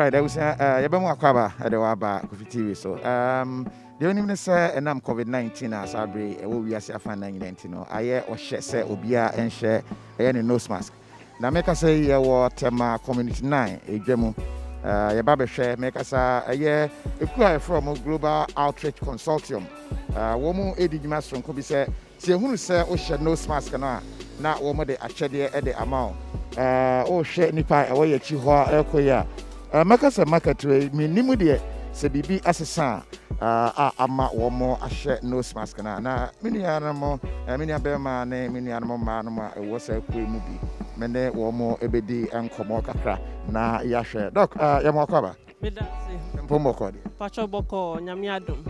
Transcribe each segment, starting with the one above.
right, there was Yabamo Akaba at the Waba KOFI TV. So, the only say enam COVID-19 as abre we are fan 19 aye or share obia and share any nose mask. Now make us say your Tema community 9 ejemu ya babe share make us aye equal from Global Outreach Consortium. Womu edijima from ko bi say hunu say o share nose mask na womo de achede e de amount o share nipa e wo ye chi ho ekoya make us market we minimu de se bibi asesa ama womo ahye nose mask na mini anamo mini abema na mini anamo ma no ma wo sa ku mu bi mene womo ebedi enkomo kakra na yahwe doc yamo akaba medase mpombo kodi pacho boko nyamiadum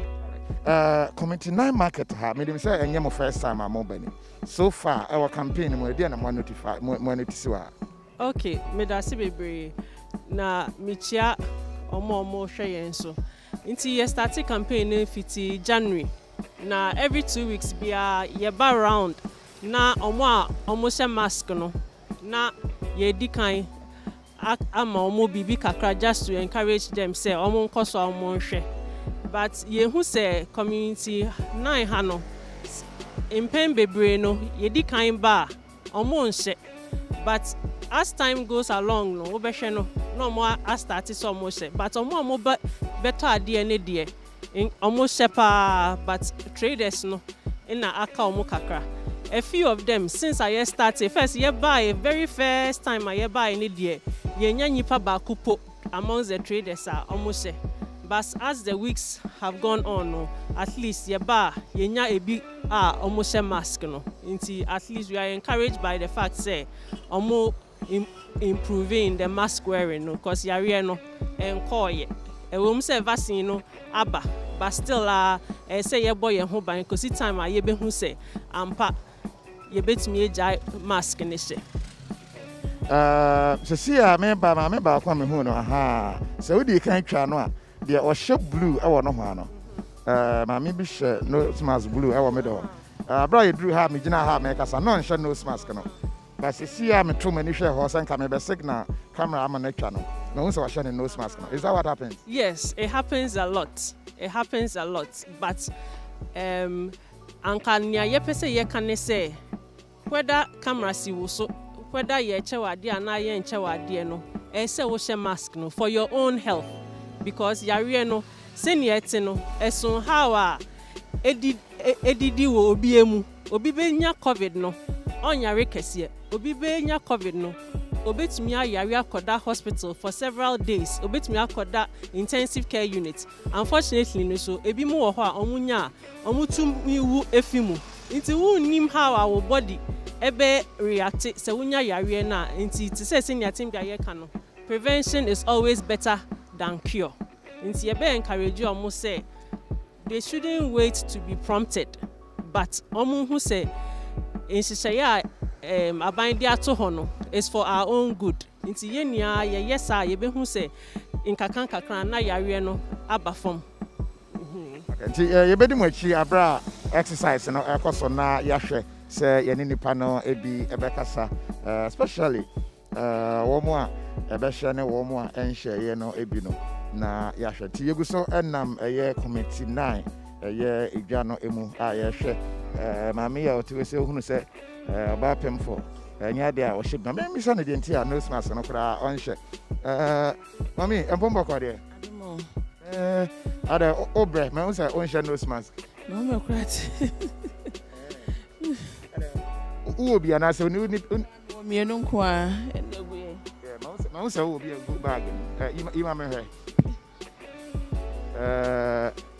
community 9 market ha me dem say enye mo first time am bani so far our campaign mo dey na mo notify mo notice wa okay medase bebre na michia omo hwe yen so Inti ye started campaign fiti January. Na every 2 weeks be ye ba round. Na omo se mask no. Na ye di kan ama omo bibi kakra just to encourage them say omo nko so omo hwe. But ye hu say community 9 ha no. Impen bebre no ye di kan ba omo nse. But as time goes along no obehwe no more as started so much but omo better idea ne die almost sepa but traders no in na aka omo kakra a few of them since I started first ye buy very first time I buy ne die ye nya nyipa ba kupo amongst the traders are almost but as the weeks have gone on no at least ye ba ye nya ebi almost mask no nti at least we are encouraged by the fact say omo improving the mask wearing no because yare no enkoye we say vaccine no aba but still say ye boy ho ban because time ye be hu say ampa ye betimi ejai mask ne she so see me ba kwa me hu no aha so we di kan twa no a de o she blue e wo no ho ano ma me bi she no mask blue e wo me do bra ye drew ha me gina ha me kasa no she no mask no. But see, I'm a true man. If you're horse and camera, signal camera, I'm on a channel. No one's watching a nose mask. Is that what happens? Yes, it happens a lot. It happens a lot. But, Ankanya, ye pese ye can say whether camera see so whether ye chawadi and I ye chawadi no, say wash a mask no for your own health because yari no senior no esun how edidi wo obiemu obibe nya COVID no onyare kese obi be nya COVID no obetumi ayare akoda hospital for several days obetumi akoda intensive care unit unfortunately no so ebi mu wo ho a omunya omutumi wu efimu nti wu nim how our body ebe react se wunya yare na nti ti se senior team bia ye ka no prevention is always better than cure nti ebe encourage omo say they shouldn't wait to be prompted but omo hu say insisaya abandi ato ho no is for our own good nti yenia ye yesa ye be hu say inkakan kakran na yare no aba fom nti ye bedi mu achi abra exercise no ekoso na yahwe say ye nipa no ebi ebekasa especially womo a ebehwe ne womo a enhye ye no ebi no na yahwe ti yeguso enam eye committee 9 eye igwa no emu a yehwe mami ya otiwe se hunu se ba pemfo nya de a o ship na me sa na de ntia no smas no kra onhye mami empombo kwa de adimo ada obre me unsa onhye no smas no me kwat uobi ana se ni mienu nko a enebuye ma unsa uobi go bag ima me hwe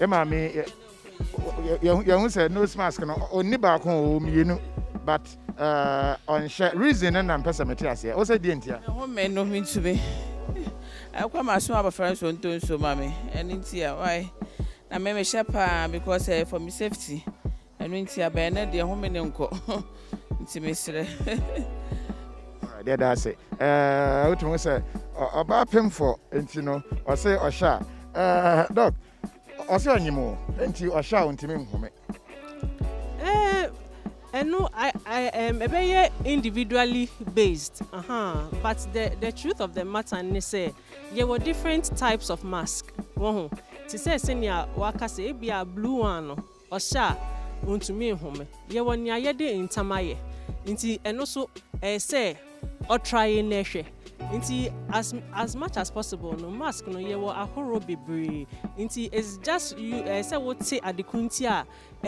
mami you say nose mask no oni ba kon o mienu but on share reason and person materials here o say di entia ho me no ntube akwa maso aba friends on to so mami and entia why na me shepa because for me safety and entia ba na de ho me ne nko nti mesre alright there that's it what we say oba pem for enti no o say o sha doc also anyimo enti osha ontimi nhome no I am individually based but the truth of the matter is say There were different types of mask. One, to say senior wakase be a blue one or sha unto me home. Ye were near yede in Tamaye. Inti and also say or try neshe. Inti as much as possible no mask no ye were a horror be. Inti it's just you say what say at the kuntia.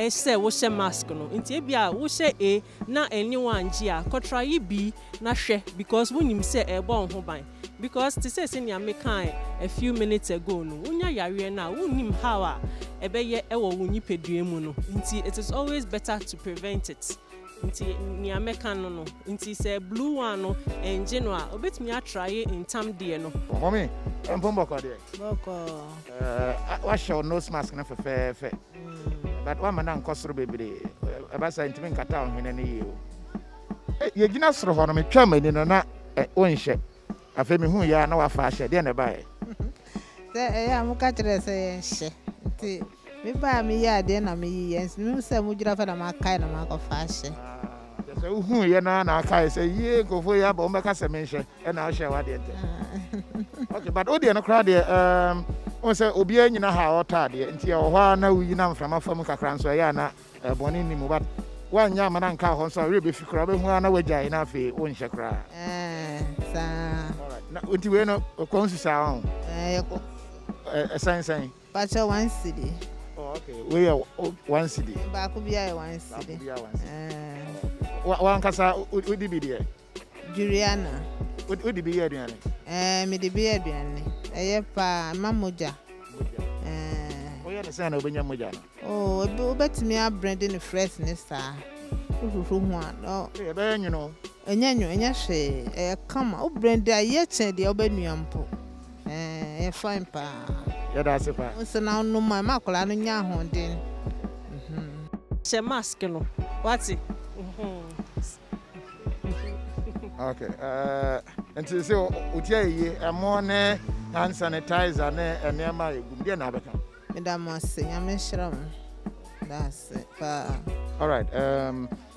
Say wo mask no nti ebia wo a na anyone gia ko try b na hwe because when him say e bo ho ban because to say senior me kan a few minutes ago no unya yare na unim how a ebeye e wo nyipedua mu no nti it is always better to prevent it nti nia me kan no nti say blue one no engine no a obetumi a try in tam de no mommy empombo ko de boko wa show nose mask na fe but one man and costro baby about scientific nkata ohene ne yi o ye gina soro ho no me twa mani no na onhye afa me hu ya na wa fa hye de na bae se ya mu ka kire se hye nti me ba me ya de na me yi yes me se mu gira fa na ma kai na ma ko fa hye se hu ye na kai se ye ko fo ya ba o me ka se me hye e na hye wa de ente okay but odi no kra de on say obi anyina ha otade nti e ho na wuyi na mframa fam kakra nso ya na boni ni mu but wanya amana nka ho nso re be fikra be hu na wagya na afi won hye kra sa na nti we no ko nsu sa on san but 1 cedi okay we 1 cedi ba ko bia 1 cedi wa nkasa odi bi de Juliana odi bi ye aduane me de bi aduane eye pa mamoja oya de sana obenya moja no obetimi a brand in fresh ne sa uhuhu hu no e be nyino enya hwe kama o brand a ye chen de obenuampo e fine pa ya da se pa so na no ma kola no nya honden she mask no wati okay until say utia yi emo ne hand sanitizer ne enema egum de na beka madam ase nya me shram that's it pa all right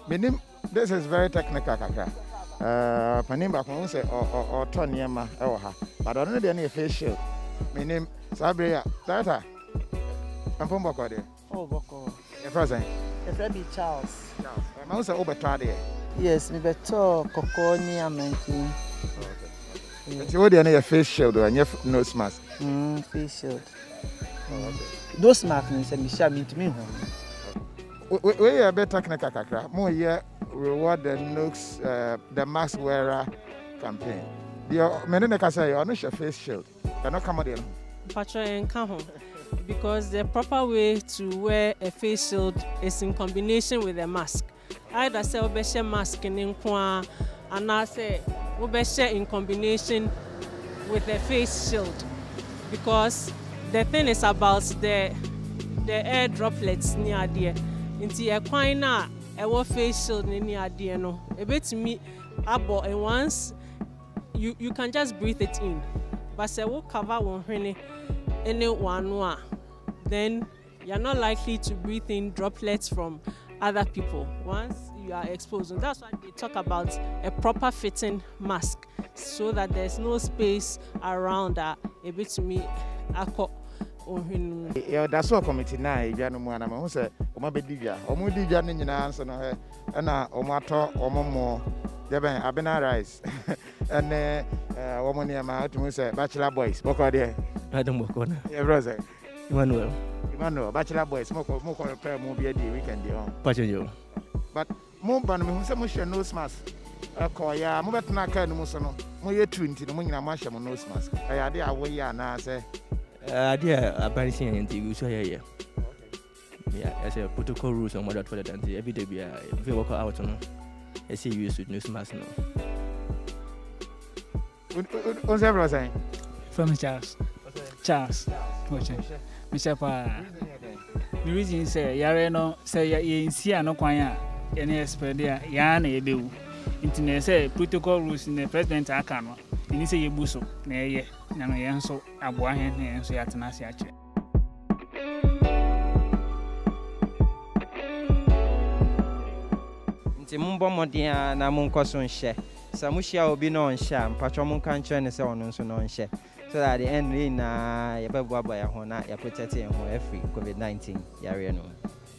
menim this is very technical kaka panim ba ko say o to niema e wo ha but on de na facial menim sabre ya data ampon boko de boko e present e be Charles ma say obeto de yes me beto koko ni amenti nti wo de na face shield or nose mask face shield those mask ni say me sha me ntimi ho we are better technical kakra mo ye reward the mask wearer campaign the men na ka say you no face shield they no come there patcho enka ho because the proper way to wear a face shield is in combination with a mask. Either say obeshe mask in kwa and I say obeshe in combination with a face shield because the thing is about the air droplets near there. Inti e kwan na e wo face shield near there no e betimi abo and once you can just breathe it in. But say we cover one hwene anyone then you're not likely to breathe in droplets from other people once you are exposed. And that's why they talk about a proper fitting mask so that there's no space around that a bit to me yeah, that's what committee na ija no mu ana ma hu se o ma be divia o mu divia ne nyina nso no he na o ma to o mo deben abena rice and o mo ne ma to mu se bachelor boys boko de Adam boko na yeah brother Emmanuel bachelor boys mo ko prepare mo be the weekend dey on Pacho but mo ban me hu se mo hwe nose mask ko ya mo betena ka no mu so no mo ye 20 no mo nyina ma hwe mo nose mask ya de awo ya na se idea aparecing in TV so yeah as a protocol rules on what for that and every day if you walk out no I see you with nose mask no on say bro say from Charles okay Mr. Pa the reason say yare no say ye nsia no kwan a ye na expect dia ya na ebewu internet say protocol rules in the president aka no ni say ye buso na ye na no ye nso aboa he na ye nso ya tena ase ache nti mumbo modia na munkoso nhye sa muhia obi no nhye mpacho munka nche ne se ono nso no nhye so that at the end we na ya bebo aba ya ho na ya protect ya ho every COVID-19 yare no.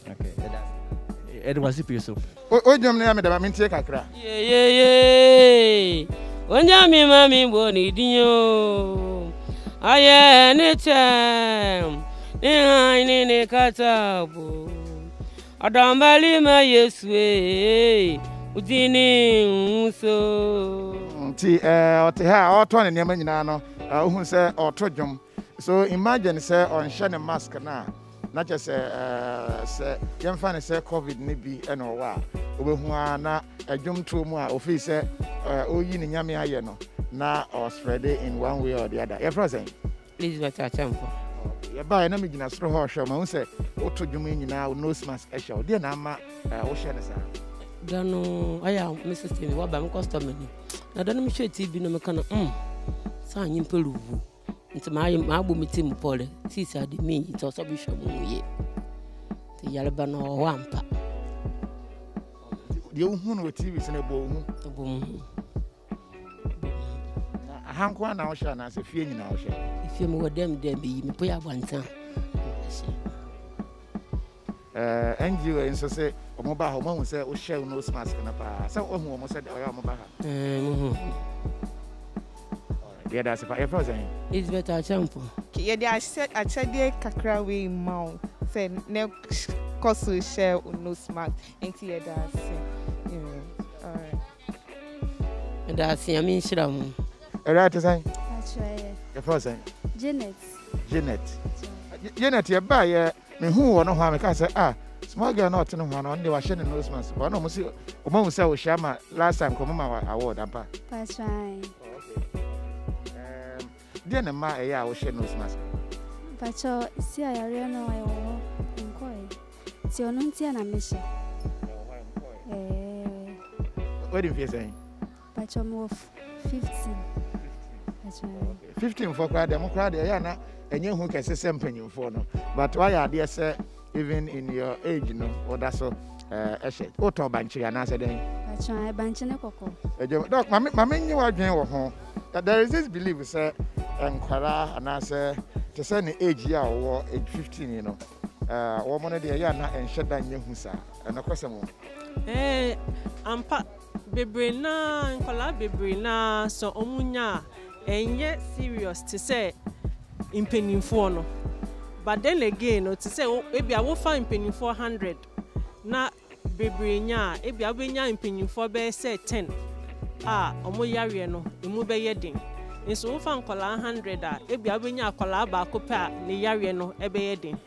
Okay, that's it was it so. O jom na me da me ntie kakra. Ye. Onya mi mami boni dinyo. Aye ne tem. Ni katabu. Adambali ma Yesu udini so. Ti ote ha oto ne nyama nyina no ohun se oto dwom. So imagine say on share mask na just say yemfa ne say covid ne bi e no wa obehu na adwom to mu a ofi say oyi ne nyame aye no na or spread it in one way or the other. Your present Please better champo. Ya ba na me gina soro ho hwe ma hu say oto dwom nyina nose mask e hwe de na ama wo hwe ne sa. Dano aya Mrs. Tema wa ba me customer ni. Na dano me hwe TV no me kana sa nyimpa ruvu. Nti ma agbo me team pole sisi ade me nti so bi hwe mu ye. Ti yale ba no ho ampa. De hu no TV se na bo hu. Hanko na wo hwe na se fie nyina wo hwe. Fie mu dem bi me po ya bantan. NGO nso se omo ba ha omo hu se wo hwe nose mask na pa se ohu omo se oya omo ba ha. Yeah, that's if I ever say. It's better champo. Yeah, I said they kakra we mau. Say ne kosu share nose mask. Enti yeah, that's yeah. Alright. And that's I mean shiram. Right to say. That's right. Your first say. Janet. Janet, you buy me who no ha me ka say small girl not no ha no dey wa share nose mask. But no mo say o say o share ma last time come ma award ampa. That's right. Then ma ya wo share nose mask. Pacho si ayare no ayo nkoi. Ti onu ntia na me she. What do you say? Pacho mo 15. That's right. 15 for crowd dem crowd ya na enye hu kese sempanyin for no. But why are there say even in your age no or that so eshe. O to banchi ya na say den. Pacho ai banchi ne kokko. Doc mama nyi wa dwen wo ho. There is this belief say enkwara and say to say the age ya or age 15 you know woman dey ya na enhye dan nye hu sa na kwasem ampa bebre na nkwala bebre na so omunya enye serious to say impenifo no but then again no to say ebi a wo fa impenifo 100 na bebre nya ebi a wo nya impenifo be say 10 omo yare no emu be yedin nso wo fa nkola 100 ebi abenya akola ba akopa ne yare no ebe yedin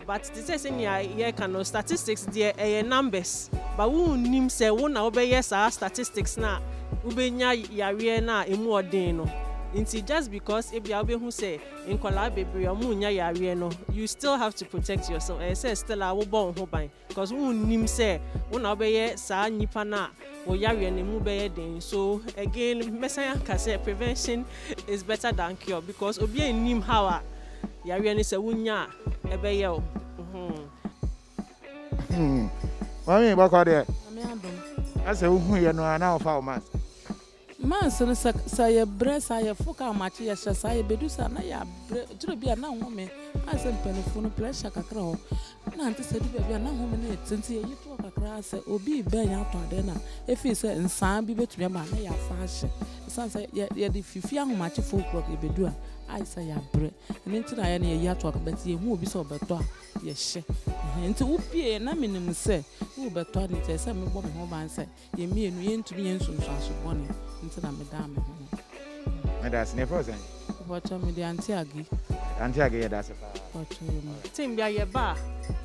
but to say ye can statistics there numbers but wo nim say wo na obeye sa statistics na ubenya yare na emu odin no nti just because ebi abehu say nkola bebre omunya yare no you still have to protect yourself say still a wo bon ho ban because wo nim say wo na obeye sa nyipa na wo yare na emu be yedin. So again mesaya ka say prevention is better than cure because obi nim how a yare ni say wunya ebe ye o mami ba kwa de ase wo hu ye no na ofa o mask man so sa ye bre sa ye foka machi ye sa ye bedusa na ya bre juro bia na ho me ase mpanifo no pressure kakra ho na ante se du bia na ho me na tenti ye to kakra ase obi ben ya to ade na efi se nsan bi betumi ma na ya fa hye san se ye de fifi ho machi fo clock e bedu a ai sa ya bre nti na ye na ye to kakra ti ye hu obi so beto a ye hye nti wo pie na minim se wo beto a nti se me bo me ho ban se ye mienu ye ntumi ye nsunsuaso bone nti na me da me ho me da se ne frozen wacha me de anti agi ye da se pa wacha yo tim bia ye ba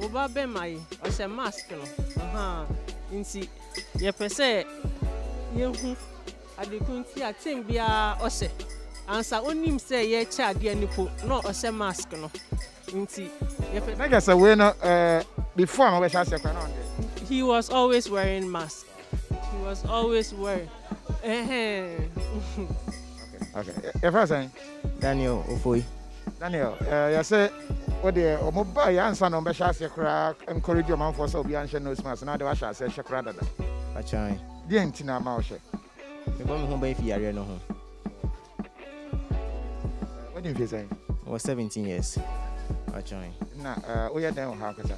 wo ba be mai o se mask no nti ye pese ye hu adekunti a tim bia o se ansa onim se ye cha ade anipo no o se mask no nti ye pese na ga se we no before am we sha se kwa na on there he was always wearing mask. He was always wearing okay. Your first name? Daniel Ofoi. Daniel, you say what the mobile answer no be share crack encourage your man for so be answer nose mask now the wash say share dada. Pachan. The entina ma o she. Me go me ho ba fi yare no ho. What do you say? I was 17 years. I joined. Now, we are down how can I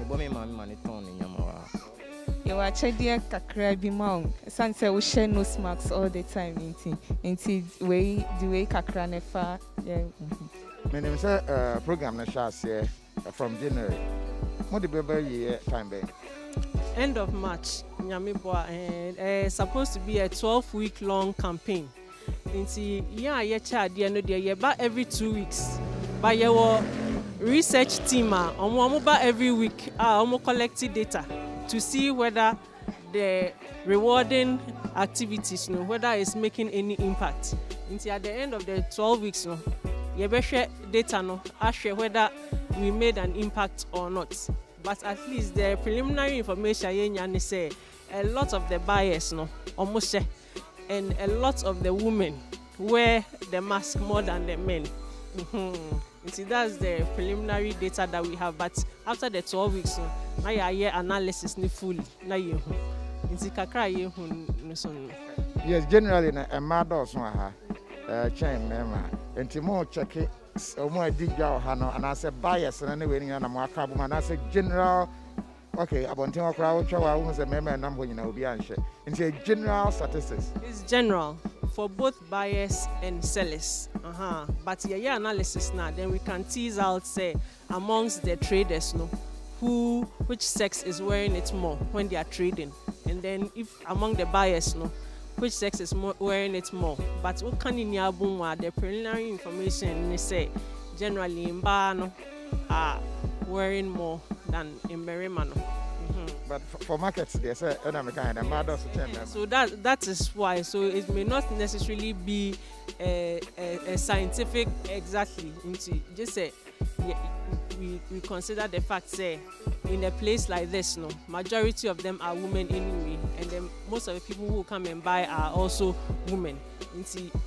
bought me money ton in Yamaha. You are chedia kakra bi maung. Sanse we share nose marks all the time inti way the way kakra nefa. Yeah. My name is program na shas here from January. What the baby year time be? End of March, Nyamiboa, and supposed to be a 12-week long campaign. Inti yeah cha dia no dia ba every 2 weeks. But your research team ba every week almost collecting data to see whether the rewarding activities whether it's making any impact. Until at the end of the 12 weeks you be share data share whether we made an impact or not. But at least the preliminary information say a lot of the buyers almost share, and a lot of the women wear the mask more than the men. See, that's the preliminary data that we have. But after the 12 weeks, now you hear analysis fully. Now you yes, generally a mad or so chain member and more check it or more dig your hand and I said bias and anyway and more carbon and I said general okay about Tema crowd was a member and number be unsure. It's a general statistics. It's general for both buyers and sellers. But yeah, analysis now, then we can tease out say amongst the traders which sex is wearing it more when they are trading, and then if among the buyers which sex is wearing it more. But what can in the preliminary information say generally in bar are wearing more than in Merrimano. But for markets, they say so that is why. So it may not necessarily be a scientific exactly. Just say we consider the fact say in a place like this, majority of them are women anyway, and then most of the people who come and buy are also women.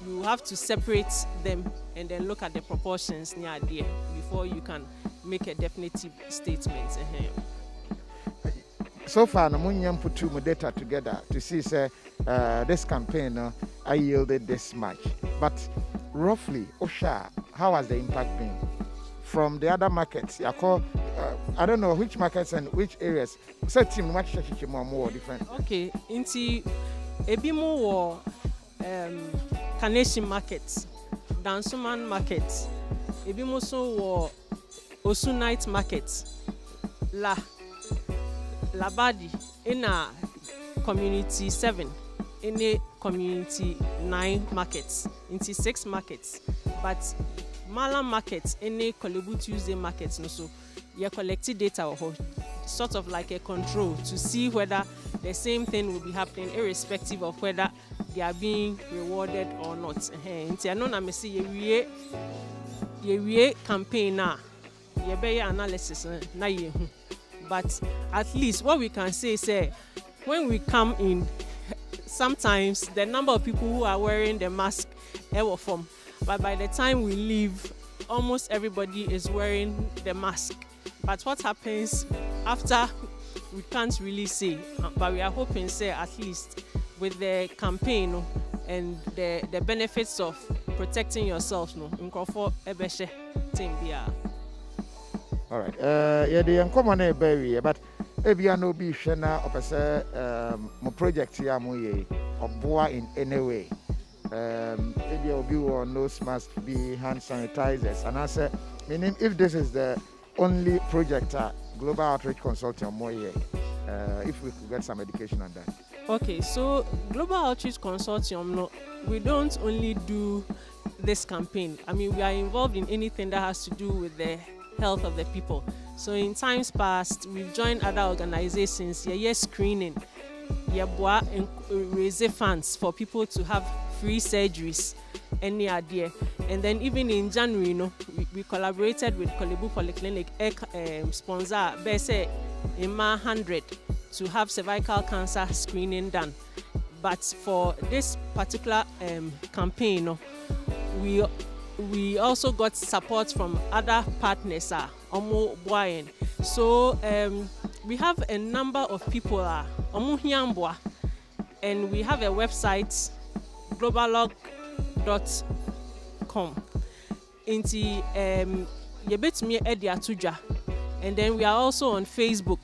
You have to separate them and then look at the proportions near there before you can make a definitive statement. So far, no put two data together to see say this campaign I yielded this much. But roughly, how has the impact been from the other markets? I don't know which markets and which areas. So team much more different. Okay, into Ebimo or Kaneshie markets, Dansuman markets, Ebimo so or Osunite markets, Labadi in a community 7, in a community 9 markets, into 6 markets. But Malam markets, in a Kolebu Tuesday markets, so you collected data or sort of like a control to see whether the same thing will be happening irrespective of whether they are being rewarded or not. Into no na me see ye campaign na ye be analysis na ye. But at least what we can say is when we come in, sometimes the number of people who are wearing the mask will form. But by the time we leave, almost everybody is wearing the mask. But what happens after, we can't really say. But we are hoping, at least with the campaign and the benefits of protecting yourself, all right. Yeah, the uncommon berry, but maybe I know be shena of my project here, or boa in any way. Maybe I'll be on nose mask, be hand sanitizers, and I say, meaning if this is the only project, Global Outreach Consortium, if we could get some education on that. Okay, so Global Outreach Consortium, we don't only do this campaign. I mean, we are involved in anything that has to do with the health of the people. So in times past, we've joined other organizations, screening, and raise funds for people to have free surgeries any idea. And then even in January, we collaborated with Kolebu Polyclinic, sponsor Bese Ima 100 to have cervical cancer screening done. But for this particular campaign, we also got support from other partners, so we have a number of people, and we have a website, globallog.com, Inti yebetumi edi atudwa. And then we are also on Facebook.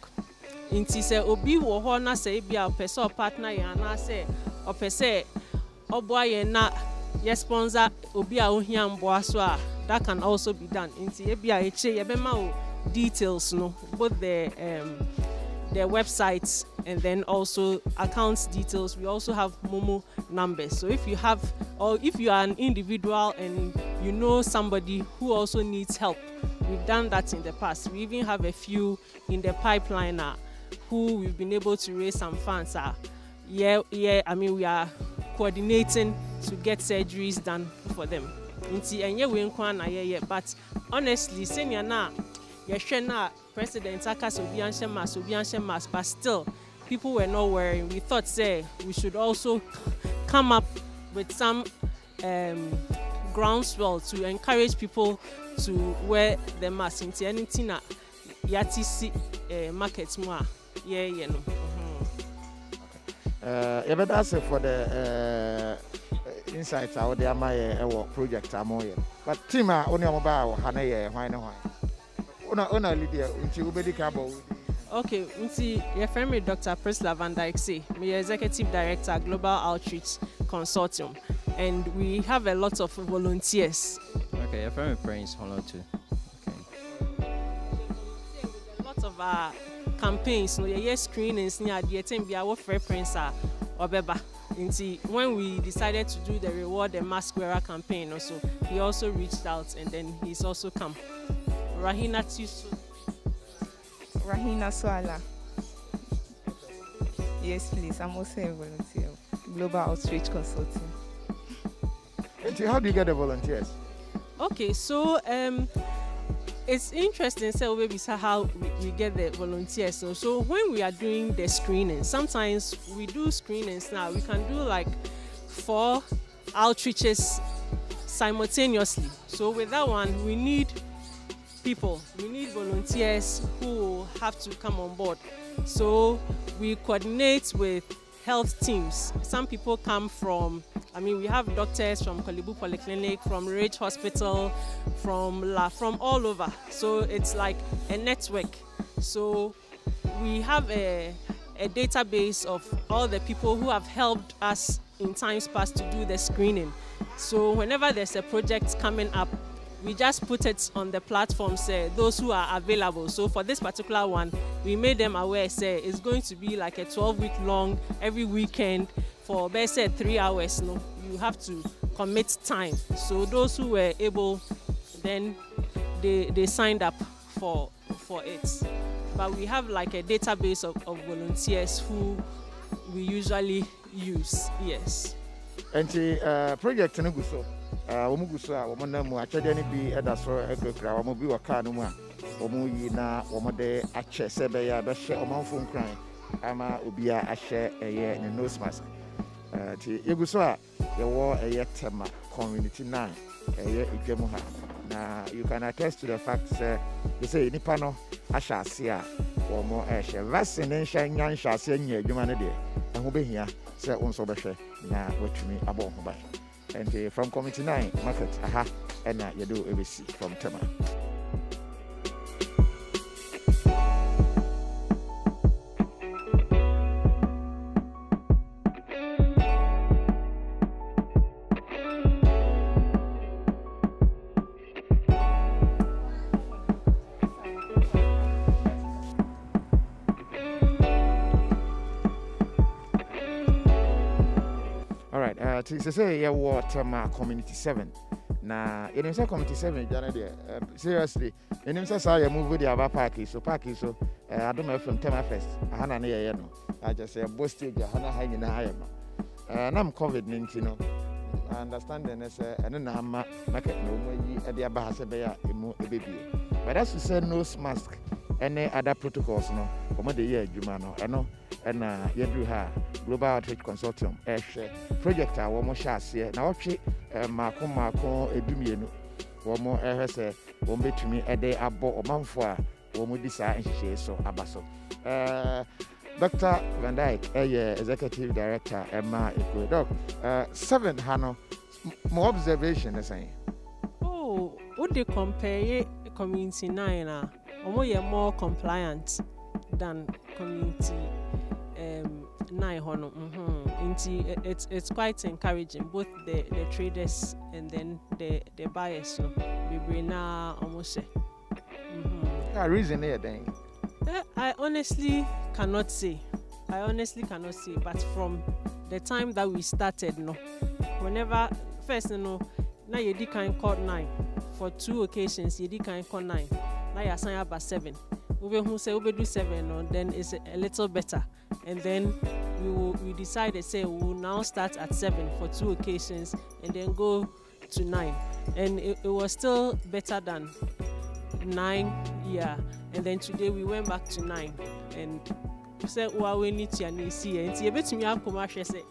Inti se obi wo ho na se bia opese partner ya na se opese oboa ye na ye sponsor obi a ohia mboa so a that can also be done. Inti bia eche ye bema o details no both their websites and then also accounts details. We also have Momo numbers. So if you have, or if you are an individual and you know somebody who also needs help, we've done that in the past. We even have a few in the pipeline who we've been able to raise some funds. I mean, we are coordinating to get surgeries done for them. But honestly, senior na President Akas Obianche Mas, but still, people were not wearing. We thought, say, we should also come up with some groundswell to encourage people to wear the mask. Into anything that yati markets more, no. That's for the insights out there. My work project but Tema only mobile Hanaye, why no? Ona Lydia, into Ubedi Cabo. Okay, your friend Dr. Priscilla Van Dyke say, me Executive Director, Global Outreach Consortium, and we have a lot of volunteers. Okay, your friend Prince Hollow too. Okay. A lot of our campaigns, no, screenings near the attempt be our friend Prince Obeba. When we decided to do the Reward the Mask Wearer campaign, also he also reached out and then he's also come. Rahina Swala. Yes, please. I'm also a volunteer. Global Outreach Consulting. How do you get the volunteers? Okay, so it's interesting. So maybe how we get the volunteers. So when we are doing the screening, sometimes we do screenings now. We can do like 4 outreaches simultaneously. So with that one, we need people. We need volunteers who have to come on board. So we coordinate with health teams. Some people come from, we have doctors from Kolibu Polyclinic, from Ridge Hospital, from all over. So it's like a network. So we have a database of all the people who have helped us in times past to do the screening. So whenever there's a project coming up, we just put it on the platform, say those who are available. So for this particular one, we made them aware, say it's going to be like a 12-week long every weekend for best say 3 hours. No, you have to commit time. So those who were able, then they signed up for it. But we have like a database of volunteers who we usually use. Yes. And the project in Guso. Womugusa womonamu achede ni bi edaso ekekra womobi waka no mu a womuyi na womode ache sebe ya be hye omanfo nkran ama obia ahye eye ne nose mask ti yeguso a yewo eye Tema community 9 eye edwemu ha na you can attest to the fact they say nipa no ahya ase a womo ehye vaccine nhya nya nhya ase nya adwuma ne de eho behia se onso behwe na watumi abo ho ba. And from Committee 9 market, and you do ABC from Tema. To say you want Tema Community 7. Now, in the Community 7, seriously, in the say you move with the other party, so I don't know from Tema first. I had no. I just say boasted your Hana hanging in the higher. And I'm COVID-19. I understand the and then I'm market no more at the Abahasabaya a baby. But as you said, no mask, any other protocols, no, for the year, Jumano, I know. And you do have Global Outreach Consortium project one more chance here. Now watch Marco Edumiano. One more say won't be to me a day abo or month for one more desire and she so abaso. Dr. Van Dyke, Executive Director, Emma Ecuador. 7 Hano more observation the same. Oh, Oh, would they compare community 9 or more compliant than community 9 hono. It's quite encouraging, both the traders and then the buyers. No, we bring almost. Reason there then. I honestly cannot say. But from the time that we started, no, whenever first, now you did kind call 9 for 2 occasions. You did kind call 9. Now you sign up at 7. Who say we do 7, no, then it's a little better. And then we decided say we will now start at 7 for 2 occasions and then go to 9. And it was still better than 9, yeah. And then today we went back to 9 and we said we need to see and see a bit me have commercial say.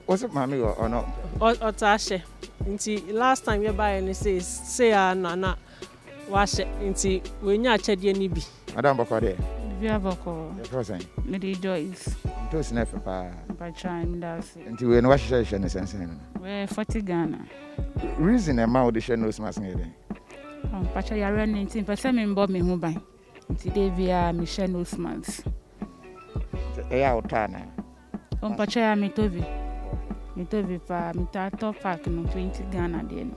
Was it mommy or not? Or Tasha. Until last time you buy and say nana wash it until when you check the nibi. Madam Bokode. Via Boko. The first thing. Medi Joyce. Those never pa. By trying that's until we wash session is insane. We're 40 Ghana. Reason a mouth the nose mask here. Pacha ya run 19% in Bob me home by. Today via Michelle Nose. Outana. Pacha ya mitovi. Mitovi pa mitato park no 20 Ghana den.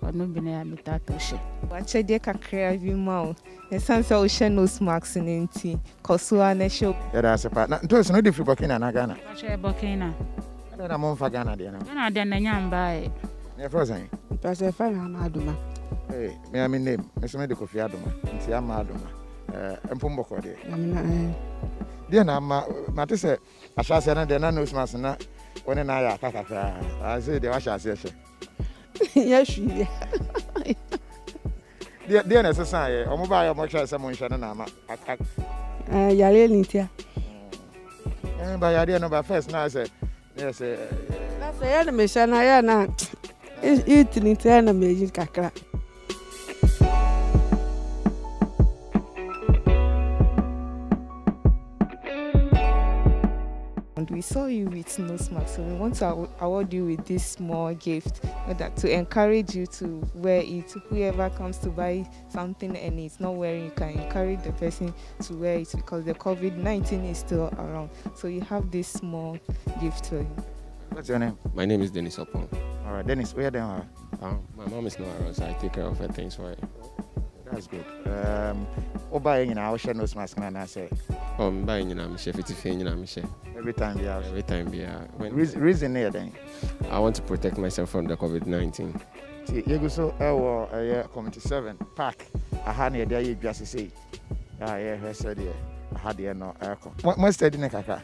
Or no bine mitato she. Wache de kakra vi mau. The sense of ocean nose marks in inti. Kosua ne show. Yeah, that's a part. Those no different Burkina na Ghana. Pacha Burkina. I don't know for Ghana den. Ghana den na nyamba. Yeah, first thing. Pacha fa na aduma. Hey, me am name. Me some de KOFI aduma. Nti am aduma. Empombo ko de. Dia na ma te se ashase na de na nose mask na one na ya kakakra. I say de wa shase she. Yes, she. Dia na sesa ye. Omo ba ya mo hwa se mo nhwe na ma. Yale lintia. Ba ya dia no ba first na say yes na say ya na me sha na ya na it lintia na me yin kakra. And we saw you with nose mask, so we want to award you with this small gift to encourage you to wear it. Whoever comes to buy something and it's not wearing, you can encourage the person to wear it because the COVID-19 is still around. So you have this small gift for you. What's your name? My name is Dennis Opon. All right, Dennis, where they are? My mom is not around, so I take care of her things for her. That's good. Buying our share nose mask, man. I say. Buying in share 50 in share. Every time we are. Every time we are. Reason there then. I want to protect myself from the COVID-19. See, you go so community 7 park. I had near there. You just say, yeah, I said yeah. I had there no aircon. What study ne kaka?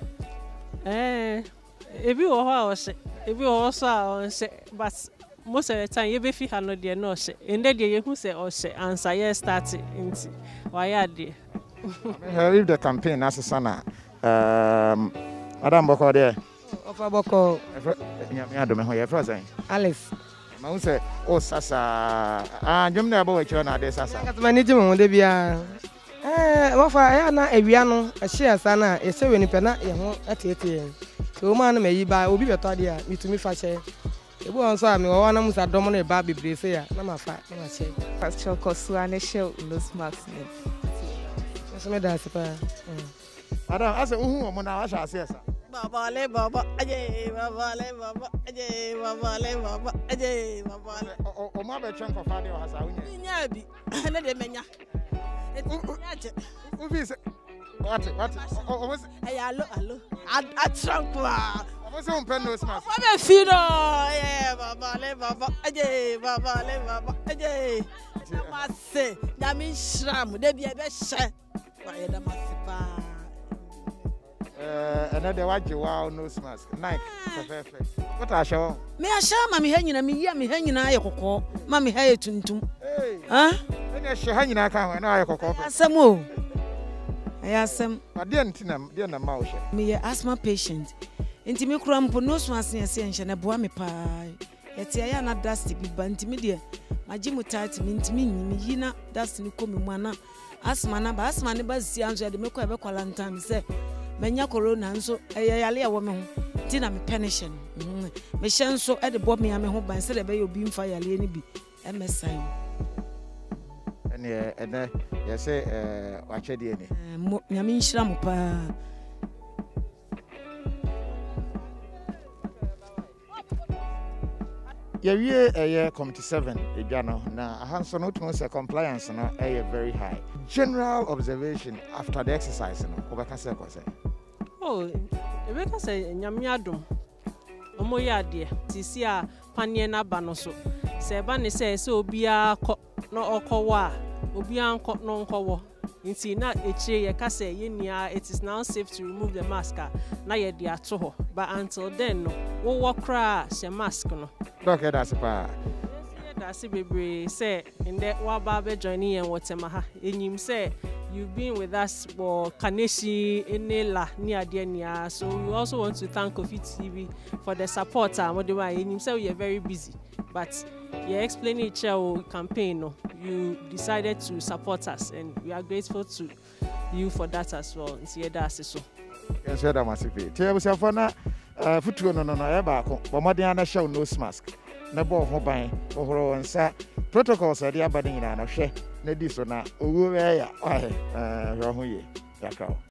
If you also say, but. Most of the time, you be feel no dear no she. In that day, you say or she answer yes started into why are they? If the campaign as a sana, Madam Boko there. Ofa Boko. I don't know who you're from. Alice. I say, oh Sasa. Jump there about you na de Sasa. Kat manage mo de bia. Wafa ya na ewia no a share sana e se we ni pena ye ho atete. So man me yi ba obi beto de a mitumi fa share. Ebu onso ami wo wana musa domo na ba bebre se ya na mafa na ma che pastor Kosua ne show nose mask ne so me da se pa Adam ase uhu mo na wa sha ase esa baba le baba aje baba le baba aje baba le baba aje baba le o ma be twen ko fa de o hasa unya nya bi na de menya eti ufi se what o mo se allo atranqua what's on pen nose mask? What a fino! Yeah, baba le baba, aje, baba le baba, aje. Namase, nami shram, debi ebe she. Why namase pa? Another watch wow nose mask. Nike, perfect. What are show? Me a show, mami hanging me hanging na ayoko. Mami haye tuntum. Hey. Huh? When you hanging na kan na ayoko. Asamo. Ayasem. Dear na mouse. Me asthma patient. Inti me kura mpo nose mask yesi enhye na boa me pa yɛte ya na dust bi ba ntimi de magye mu tight me ntimi nyimi yi na dust ni komi mu ana asma na ba asma ne ba si anso de mekɔ ebe quarantine sɛ menya corona nso yale ya wo me ho ti na me pension me hyɛ nso de bɔ me ame ho ban sɛ de be obi mfa yale ni bi emesan ene yɛsɛ wakyɛdeɛ ni nyame nhyira mo pa Yewie committee 7 edwa no na ahanso no tun say compliance no very high. General observation after the exercise no obeka say ko say. Oh, ebeka say nyame adom. Omo ya de tisi a panie na ba no so. Se ba ne say obia kɔ no ɔkɔwa obia nkɔ no nkɔwɔ. Nti na eche ye ka say yenia it is now safe to remove the mask na ye de ato ho. But until then no wo wokra se mask no. Okay, that's pa. That's bebre say in the waba joining and what Tema ha. Enyim say you've been with us for Kaneshi Enela near Denia. So we also want to thank KOFI TV for the support. Enyim say we are very busy, but you explain each campaign. No, you decided to support us, and we are grateful to you for that as well. That's so. Yes, that must be. Tell us for futuo no eba ko bomode na show nose mask na bo ho ban ohoro nsa protocols ade abade nyina na hwe na di so na owo we ya hwe ho ye yakao